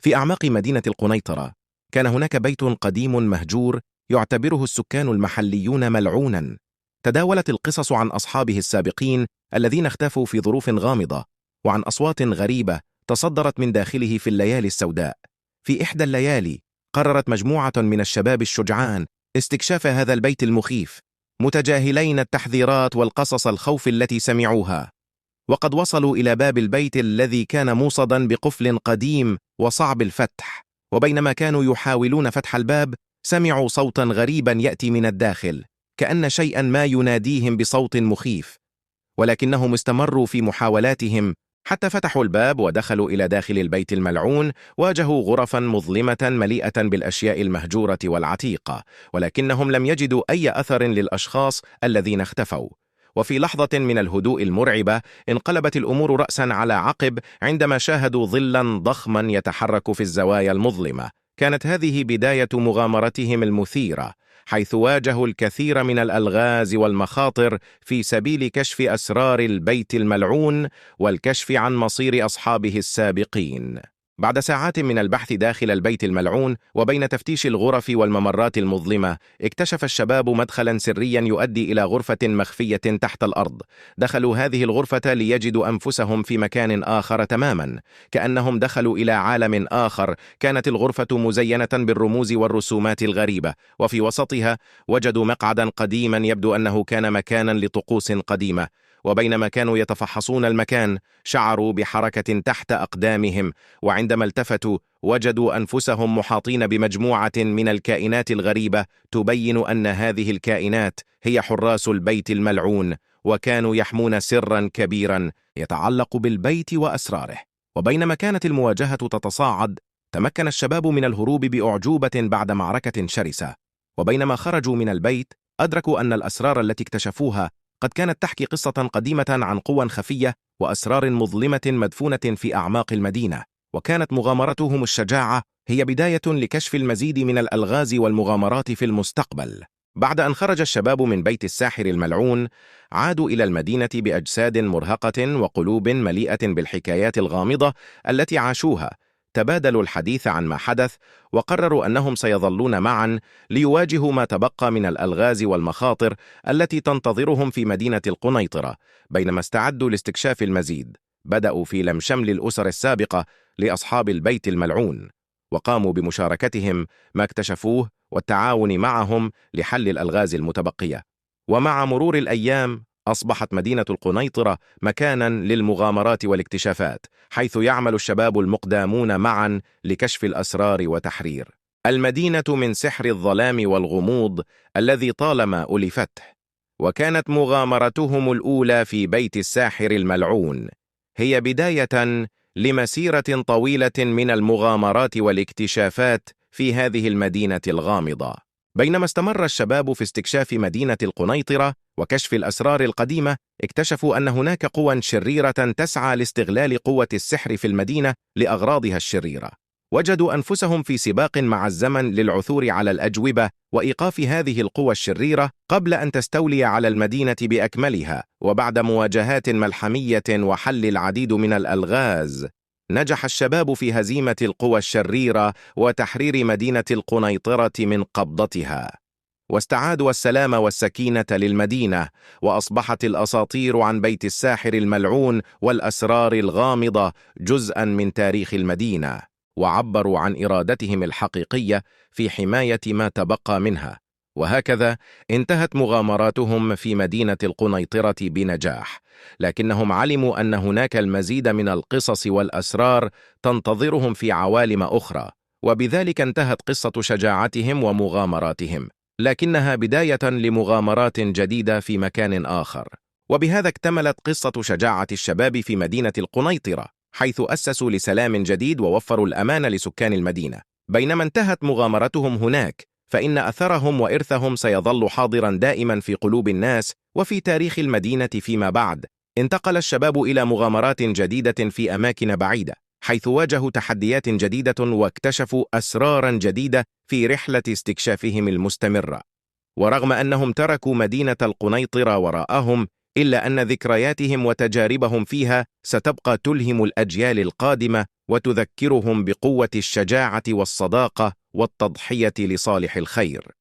في أعماق مدينة القنيطرة كان هناك بيت قديم مهجور يعتبره السكان المحليون ملعونا. تداولت القصص عن أصحابه السابقين الذين اختفوا في ظروف غامضة، وعن أصوات غريبة تصدرت من داخله في الليالي السوداء. في إحدى الليالي قررت مجموعة من الشباب الشجعان استكشاف هذا البيت المخيف، متجاهلين التحذيرات والقصص الخوف التي سمعوها. وقد وصلوا إلى باب البيت الذي كان موصدا بقفل قديم وصعب الفتح، وبينما كانوا يحاولون فتح الباب سمعوا صوتا غريبا يأتي من الداخل، كأن شيئا ما يناديهم بصوت مخيف. ولكنهم استمروا في محاولاتهم حتى فتحوا الباب ودخلوا إلى داخل البيت الملعون. واجهوا غرفا مظلمة مليئة بالأشياء المهجورة والعتيقة، ولكنهم لم يجدوا أي أثر للأشخاص الذين اختفوا. وفي لحظة من الهدوء المرعبة انقلبت الأمور رأسا على عقب عندما شاهدوا ظلا ضخما يتحرك في الزوايا المظلمة. كانت هذه بداية مغامرتهم المثيرة، حيث واجهوا الكثير من الألغاز والمخاطر في سبيل كشف أسرار البيت الملعون والكشف عن مصير أصحابه السابقين. بعد ساعات من البحث داخل البيت الملعون وبين تفتيش الغرف والممرات المظلمة، اكتشف الشباب مدخلا سريا يؤدي إلى غرفة مخفية تحت الأرض. دخلوا هذه الغرفة ليجدوا أنفسهم في مكان آخر تماما، كأنهم دخلوا إلى عالم آخر. كانت الغرفة مزينة بالرموز والرسومات الغريبة، وفي وسطها وجدوا مقعدا قديما يبدو أنه كان مكانا لطقوس قديمة. وبينما كانوا يتفحصون المكان شعروا بحركة تحت أقدامهم، وعندما التفتوا وجدوا أنفسهم محاطين بمجموعة من الكائنات الغريبة تبين أن هذه الكائنات هي حراس البيت الملعون، وكانوا يحمون سرا كبيرا يتعلق بالبيت وأسراره. وبينما كانت المواجهة تتصاعد، تمكن الشباب من الهروب بأعجوبة بعد معركة شرسة. وبينما خرجوا من البيت أدركوا أن الأسرار التي اكتشفوها قد كانت تحكي قصة قديمة عن قوى خفية وأسرار مظلمة مدفونة في أعماق المدينة. وكانت مغامرتهم الشجاعة هي بداية لكشف المزيد من الألغاز والمغامرات في المستقبل. بعد أن خرج الشباب من بيت الساحر الملعون، عادوا إلى المدينة بأجساد مرهقة وقلوب مليئة بالحكايات الغامضة التي عاشوها. تبادلوا الحديث عن ما حدث، وقرروا أنهم سيظلون معا ليواجهوا ما تبقى من الألغاز والمخاطر التي تنتظرهم في مدينة القنيطرة. بينما استعدوا لاستكشاف المزيد، بدأوا في لم شمل الأسر السابقة لأصحاب البيت الملعون، وقاموا بمشاركتهم ما اكتشفوه والتعاون معهم لحل الألغاز المتبقية. ومع مرور الأيام أصبحت مدينة القنيطرة مكانا للمغامرات والاكتشافات، حيث يعمل الشباب المقدامون معا لكشف الأسرار وتحرير المدينة من سحر الظلام والغموض الذي طالما ألفته. وكانت مغامرتهم الأولى في بيت الساحر الملعون هي بداية لمسيرة طويلة من المغامرات والاكتشافات في هذه المدينة الغامضة. بينما استمر الشباب في استكشاف مدينة القنيطرة وكشف الأسرار القديمة، اكتشفوا أن هناك قوى شريرة تسعى لاستغلال قوة السحر في المدينة لأغراضها الشريرة. وجدوا أنفسهم في سباق مع الزمن للعثور على الأجوبة وإيقاف هذه القوى الشريرة قبل أن تستولي على المدينة بأكملها. وبعد مواجهات ملحمية وحل العديد من الألغاز، نجح الشباب في هزيمة القوى الشريرة وتحرير مدينة القنيطرة من قبضتها، واستعادوا السلام والسكينة للمدينة. وأصبحت الأساطير عن بيت الساحر الملعون والأسرار الغامضة جزءا من تاريخ المدينة، وعبروا عن إرادتهم الحقيقية في حماية ما تبقى منها. وهكذا انتهت مغامراتهم في مدينة القنيطرة بنجاح، لكنهم علموا أن هناك المزيد من القصص والأسرار تنتظرهم في عوالم أخرى. وبذلك انتهت قصة شجاعتهم ومغامراتهم، لكنها بداية لمغامرات جديدة في مكان آخر. وبهذا اكتملت قصة شجاعة الشباب في مدينة القنيطرة، حيث أسسوا لسلام جديد ووفروا الأمان لسكان المدينة. بينما انتهت مغامرتهم هناك، فإن أثرهم وإرثهم سيظل حاضرا دائما في قلوب الناس وفي تاريخ المدينة فيما بعد. انتقل الشباب إلى مغامرات جديدة في أماكن بعيدة، حيث واجهوا تحديات جديدة واكتشفوا أسرارا جديدة في رحلة استكشافهم المستمرة. ورغم أنهم تركوا مدينة القنيطرة وراءهم، إلا أن ذكرياتهم وتجاربهم فيها ستبقى تلهم الأجيال القادمة وتذكرهم بقوة الشجاعة والصداقة والتضحية لصالح الخير.